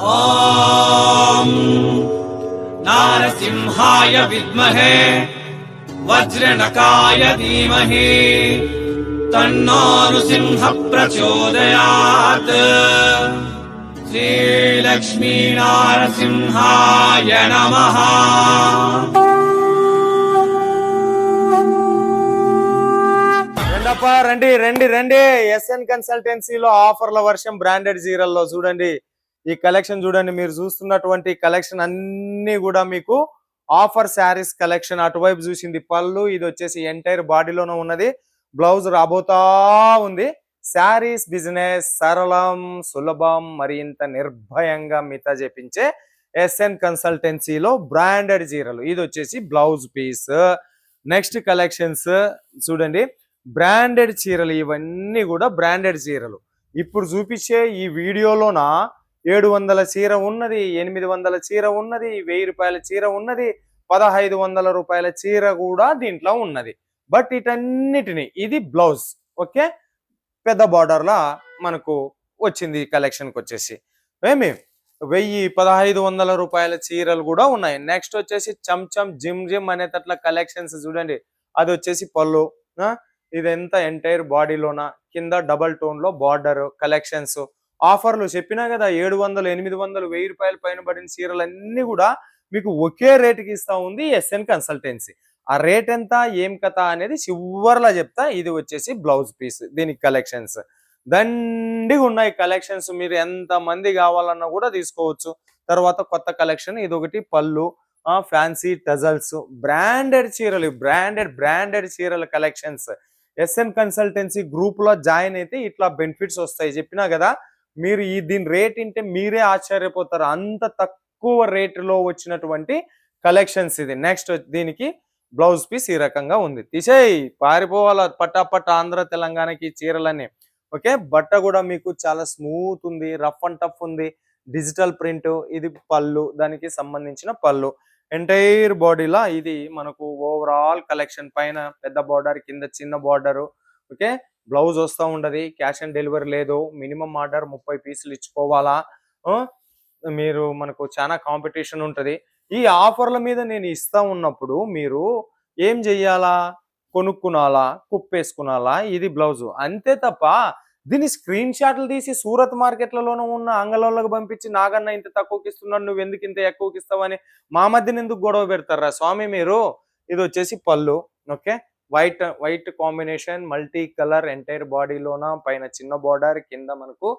ఓం నారసింహాయ విద్మహే వజ్రనకాయ ధీమహి తన్నో నృసింహ ప్రచోదయాత్. శ్రీలక్ష్మీ నారసింహాయ నమః. రండి రండి రండి. ఎస్ఎన్ కన్సల్టెన్సీలో ఆఫర్ల వర్షం బ్రాండెడ్ చీరల్లో చూడండి. ఈ కలెక్షన్ చూడండి. మీరు చూస్తున్నటువంటి కలెక్షన్ అన్ని కూడా మీకు ఆఫర్ శారీస్ కలెక్షన్. అటువైపు చూసింది పళ్ళు, ఇది వచ్చేసి ఎంటైర్ బాడీలోనే ఉన్నది. బ్లౌజ్ రాబోతా ఉంది. శారీస్ బిజినెస్ సరళం సులభం మరింత నిర్భయంగా మిగతా చేపించే ఎస్ఎన్ కన్సల్టెన్సీలో బ్రాండెడ్ చీరలు. ఇది వచ్చేసి బ్లౌజ్ పీస్. నెక్స్ట్ కలెక్షన్స్ చూడండి. బ్రాండెడ్ చీరలు ఇవన్నీ కూడా బ్రాండెడ్ చీరలు. ఇప్పుడు చూపించే ఈ వీడియోలోన 700 చీర ఉన్నది, 800 చీర ఉన్నది, 1000 రూపాయల చీర ఉన్నది, 1500 రూపాయల చీర కూడా దీంట్లో ఉన్నది. బట్ వీటన్నిటిని ఇది బ్లౌజ్ ఓకే పెద్ద బార్డర్లా మనకు వచ్చింది. ఈ కలెక్షన్కి వచ్చేసి 1000-1500 రూపాయల చీరలు కూడా ఉన్నాయి. నెక్స్ట్ వచ్చేసి చంచం జిమ్ జిమ్ అనేటట్ల కలెక్షన్స్ చూడండి. అది వచ్చేసి పళ్ళు. ఇదంతా ఎంటైర్ బాడీలోన కింద డబల్ టోన్ లో బార్డర్ కలెక్షన్స్. ఆఫర్లు చెప్పినా కదా 700, 800, 1000 రూపాయల పైన పడిన చీరలన్నీ కూడా మీకు ఒకే రేటుకి ఇస్తా ఉంది ఎస్ఎన్ కన్సల్టెన్సీ. ఆ రేట్ ఎంత ఏం కథ అనేది చివర్లా చెప్తా. ఇది వచ్చేసి బ్లౌజ్ పీస్. దీనికి కలెక్షన్స్ దండిగా ఉన్నాయి. కలెక్షన్స్ మీరు ఎంత మంది కావాలన్నా కూడా తీసుకోవచ్చు. తర్వాత కొత్త కలెక్షన్ ఇది ఒకటి పళ్ళు, ఫ్యాన్సీ టజల్స్, బ్రాండెడ్ చీరలు, బ్రాండెడ్ చీరల కలెక్షన్స్. ఎస్ఎన్ కన్సల్టెన్సీ గ్రూప్ లో జాయిన్ అయితే ఇట్లా బెనిఫిట్స్ వస్తాయి. చెప్పినా కదా మీరు దీని రేట్ ఇంటే మీరే ఆశ్చర్యపోతారు. అంత తక్కువ రేటులో వచ్చినటువంటి కలెక్షన్స్ ఇది. నెక్స్ట్ దీనికి బ్లౌజ్ పీస్ ఈ రకంగా ఉంది. తీసేయి పారిపోవాల పట్టాపట్ట ఆంధ్ర తెలంగాణకి చీరలన్నీ ఓకే. బట్ట కూడా మీకు చాలా స్మూత్ ఉంది, రఫ్ అండ్ టఫ్ ఉంది. Digital print. ఇది పళ్ళు, దానికి సంబంధించిన పళ్ళు. ఎంటైర్ బాడీలా ఇది మనకు ఓవరాల్ కలెక్షన్. పైన పెద్ద బార్డర్, కింద చిన్న బార్డరు ఓకే. బ్లౌజ్ వస్తూ ఉండదు. క్యాష్ ఆన్ డెలివరీ లేదు. మినిమం ఆర్డర్ 30 పీసులు ఇచ్చుకోవాలా. మీరు మనకు చాలా కాంపిటీషన్ ఉంటుంది. ఈ ఆఫర్ల మీద నేను ఇస్తా ఉన్నప్పుడు మీరు ఏం చెయ్యాలా? కొనుక్కునాలా, కుప్పేసుకునాలా. ఇది బ్లౌజ్ అంతే తప్ప దీని స్క్రీన్ షాట్లు తీసి సూరత్ మార్కెట్లలోనూ ఉన్న అంగళాలకు పంపించి నాగన్న ఇంత తక్కువకి ఇస్తున్నాడు, నువ్వు ఎందుకు ఇంత ఎక్కువకి ఇస్తావని మా మధ్యన ఎందుకు గొడవ పెడతారా స్వామి మీరు. ఇది వచ్చేసి పళ్ళు okay. White combination multi colour entire బాడీలోన పైన చిన్న బార్డర్, కింద మనకు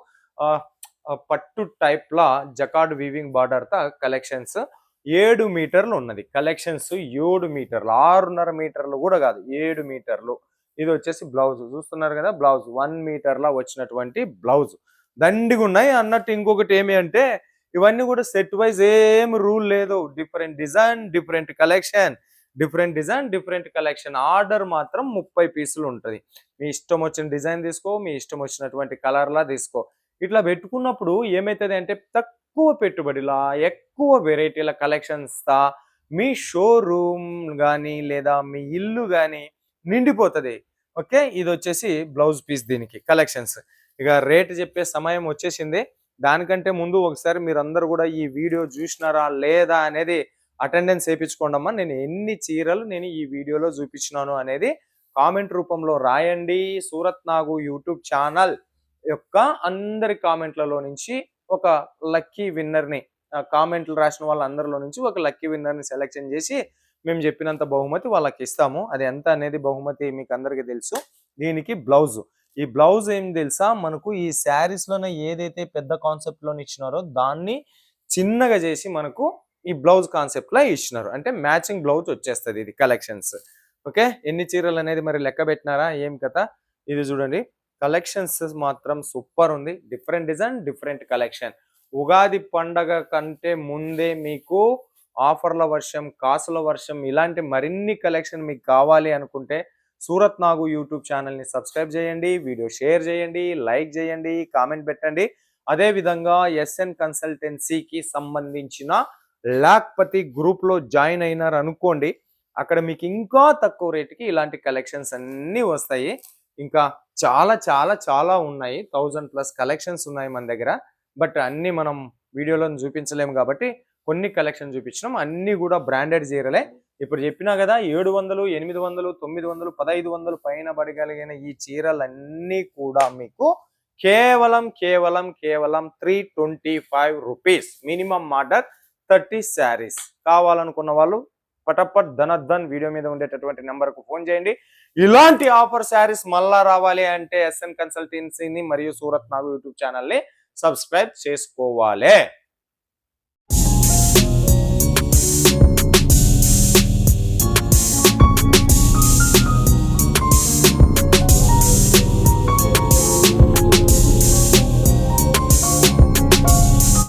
పట్టు టైప్ లా జకార్డ్ వీవింగ్ బార్డర్ తో కలెక్షన్స్. 7 మీటర్లు ఉన్నది కలెక్షన్స్. 7 మీటర్లు, 6.5 మీటర్లు కూడా కాదు, 7 మీటర్లు. ఇది వచ్చేసి బ్లౌజ్ చూస్తున్నారు కదా. బ్లౌజ్ 1 మీటర్ లా వచ్చినటువంటి బ్లౌజ్. దండిగా ఉన్నాయి అన్నట్టు. ఇంకొకటి ఏమి అంటే ఇవన్నీ కూడా సెట్ వైజ్ ఏం రూల్ లేదు. Different design different collection. Order మాత్రం 30 పీసులు ఉంటుంది. మీ ఇష్టం వచ్చిన డిజైన్ తీసుకో, మీ ఇష్టం వచ్చినటువంటి కలర్లా తీసుకో. ఇట్లా పెట్టుకున్నప్పుడు ఏమైతుంది అంటే తక్కువ పెట్టుబడిలా ఎక్కువ వెరైటీల కలెక్షన్స్ తా మీ షోరూమ్ కానీ లేదా మీ ఇల్లు కానీ నిండిపోతుంది ఓకే. ఇది వచ్చేసి బ్లౌజ్ పీస్. దీనికి కలెక్షన్స్. ఇక రేట్ చెప్పే సమయం వచ్చేసింది. దానికంటే ముందు ఒకసారి మీరందరూ కూడా ఈ వీడియో చూసినారా లేదా అనేది అటెండెన్స్ వేయించుకోండి అమ్మా. నేను ఎన్ని చీరలు నేను ఈ వీడియోలో చూపించినాను అనేది కామెంట్ రూపంలో రాయండి. సూరత్ నాగు యూట్యూబ్ ఛానల్ యొక్క అందరి కామెంట్లలో నుంచి ఒక లక్కీ విన్నర్ని, కామెంట్లు రాసిన వాళ్ళందరిలో నుంచి ఒక లక్కీ విన్నర్ని సెలెక్షన్ చేసి మేము చెప్పినంత బహుమతి వాళ్ళకి ఇస్తాము. అది ఎంత అనేది బహుమతి మీకు అందరికీ తెలుసు. దీనికి బ్లౌజ్. ఈ బ్లౌజ్ ఏం తెలుసా మనకు ఈ శారీస్ లోనే ఏదైతే పెద్ద కాన్సెప్ట్ లోని ఇచ్చినారో దాన్ని చిన్నగా చేసి మనకు ఈ బ్లౌజ్ కాన్సెప్ట్ లా ఇచ్చినారు. అంటే మ్యాచింగ్ బ్లౌజ్ వచ్చేస్తుంది. ఇది కలెక్షన్స్ ఓకే. ఎన్ని చీరలు అనేది మరి లెక్క పెట్టినారా ఏం కథ. ఇది చూడండి కలెక్షన్స్ మాత్రం సూపర్ ఉంది. Different design different collection. Ugadi పండగ కంటే ముందే మీకు ఆఫర్ల వర్షం, కాసుల వర్షం ఇలాంటి మరిన్ని కలెక్షన్ మీకు కావాలి అనుకుంటే సూరత్ నాగు యూట్యూబ్ ఛానల్ని సబ్స్క్రైబ్ చేయండి, వీడియో షేర్ చేయండి, లైక్ చేయండి, కామెంట్ పెట్టండి. అదే విధంగా ఎస్ఎన్ కన్సల్టెన్సీకి సంబంధించిన లాక్పతి గ్రూప్లో జాయిన్ అయినారు అనుకోండి. అక్కడ మీకు ఇంకా తక్కువ రేటుకి ఇలాంటి కలెక్షన్స్ అన్నీ వస్తాయి. ఇంకా చాలా చాలా చాలా ఉన్నాయి. 1000+ కలెక్షన్స్ ఉన్నాయి మన దగ్గర. బట్ అన్నీ మనం వీడియోలో చూపించలేము కాబట్టి కొన్ని కలెక్షన్ చూపించినాం, అన్ని కూడా బ్రాండెడ్ చీరలే. ఇప్పుడు చెప్పినా కదా 700, 800, 900, 1500 పైన పడగలిగిన ఈ చీరలన్నీ కూడా మీకు కేవలం 325 రూపీస్. Minimum order 30 saris. కావాలనుకున్న వాళ్ళు పటపట్ ధనధన్ వీడియో మీద ఉండేటటువంటి నెంబర్కు ఫోన్ చేయండి. ఇలాంటి ఆఫర్ శారీస్ మళ్ళా రావాలి అంటే ఎస్ఎన్ కన్సల్టెన్సీని మరియు సూరత్ నాగు యూట్యూబ్ ఛానల్ని సబ్స్క్రైబ్ చేసుకోవాలి.